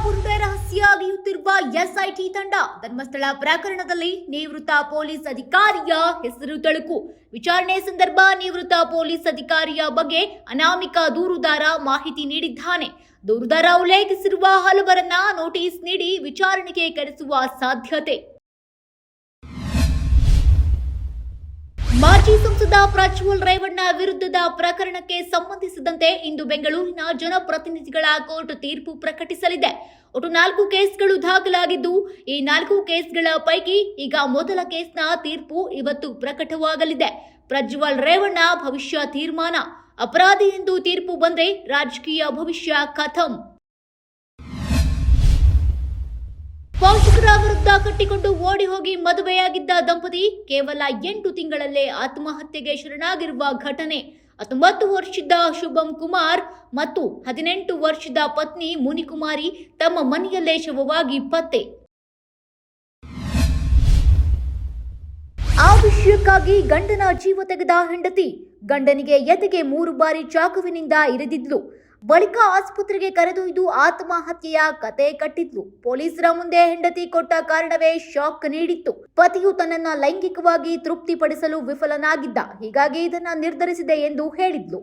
ಪುಂಡೆ ರಹಸ್ಯ ಅಗೆಯುತ್ತಿರುವ ಎಸ್ಐಟಿ ತಂಡ. ಧರ್ಮಸ್ಥಳ ಪ್ರಕರಣದಲ್ಲಿ ನಿವೃತ್ತ ಪೊಲೀಸ್ ಅಧಿಕಾರಿಯ ಹೆಸರು ತಳುಕು. ವಿಚಾರಣೆ ಸಂದರ್ಭ ನಿವೃತ್ತ ಪೊಲೀಸ್ ಅಧಿಕಾರಿಯ ಬಗ್ಗೆ ಅನಾಮಿಕ ದೂರುದಾರ ಮಾಹಿತಿ ನೀಡಿದ್ದಾನೆ. ದೂರುದಾರ ಉಲ್ಲೇಖಿಸಿರುವ ಹಲವರನ್ನ ನೋಟಿಸ್ ನೀಡಿ ವಿಚಾರಣೆಗೆ ಕರೆಸುವ ಸಾಧ್ಯತೆ. ಮಾಜಿ ಸಂಸದ ಪ್ರಜ್ವಲ್ ರೇವಣ್ಣ ವಿರುದ್ಧದ ಪ್ರಕರಣಕ್ಕೆ ಸಂಬಂಧಿಸಿದಂತೆ ಇಂದು ಬೆಂಗಳೂರಿನ ಜನಪ್ರತಿನಿಧಿಗಳ ಕೋರ್ಟ್ ತೀರ್ಪು ಪ್ರಕಟಿಸಲಿದೆ. ಒಟ್ಟು 4 ಕೇಸ್ಗಳು ದಾಖಲಾಗಿದ್ದು, ಈ 4 ಕೇಸ್ಗಳ ಪೈಕಿ ಈಗ ಮೊದಲ ಕೇಸ್ನ ತೀರ್ಪು ಇವತ್ತು ಪ್ರಕಟವಾಗಲಿದೆ. ಪ್ರಜ್ವಲ್ ರೇವಣ್ಣ ಭವಿಷ್ಯ ತೀರ್ಮಾನ. ಅಪರಾಧಿ ಎಂದು ತೀರ್ಪು ಬಂದ್ರೆ ರಾಜಕೀಯ ಭವಿಷ್ಯ ಖತಂ. ಪೋಷಕರ ವಿರುದ್ಧ ಕಟ್ಟಿಕೊಂಡು ಓಡಿ ಹೋಗಿ ಮದುವೆಯಾಗಿದ್ದ ದಂಪತಿ ಕೇವಲ 8 ತಿಂಗಳಲ್ಲೇ ಆತ್ಮಹತ್ಯೆಗೆ ಶರಣಾಗಿರುವ ಘಟನೆ. 19 ವರ್ಷದ ಶುಭಂ ಕುಮಾರ್ ಮತ್ತು 18 ವರ್ಷದ ಪತ್ನಿ ಮುನಿಕುಮಾರಿ ತಮ್ಮ ಮನೆಯಲ್ಲೇ ಶವವಾಗಿ ಪತ್ತೆ. ಆ ವಿಷಯಕ್ಕಾಗಿ ಗಂಡನ ಜೀವ ತೆಗೆದ ಹೆಂಡತಿ ಗಂಡನಿಗೆ ಎದೆಗೆ 3 ಬಾರಿ ಚಾಕುವಿನಿಂದ ಇರಿದಿದ್ಲು. ಬಳಿಕ ಆಸ್ಪತ್ರೆಗೆ ಕರೆದೊಯ್ದು ಆತ್ಮಹತ್ಯೆಯ ಕತೆ ಕಟ್ಟಿದ್ಲು. ಪೊಲೀಸರ ಮುಂದೆ ಹೆಂಡತಿ ಕೊಟ್ಟ ಕಾರಣವೇ ಶಾಕ್ ನೀಡಿತ್ತು. ಪತಿಯು ತನ್ನನ್ನ ಲೈಂಗಿಕವಾಗಿ ತೃಪ್ತಿಪಡಿಸಲು ವಿಫಲನಾಗಿದ್ದ, ಹೀಗಾಗಿ ಇದನ್ನ ನಿರ್ಧರಿಸಿದೆ ಎಂದು ಹೇಳಿದ್ಲು.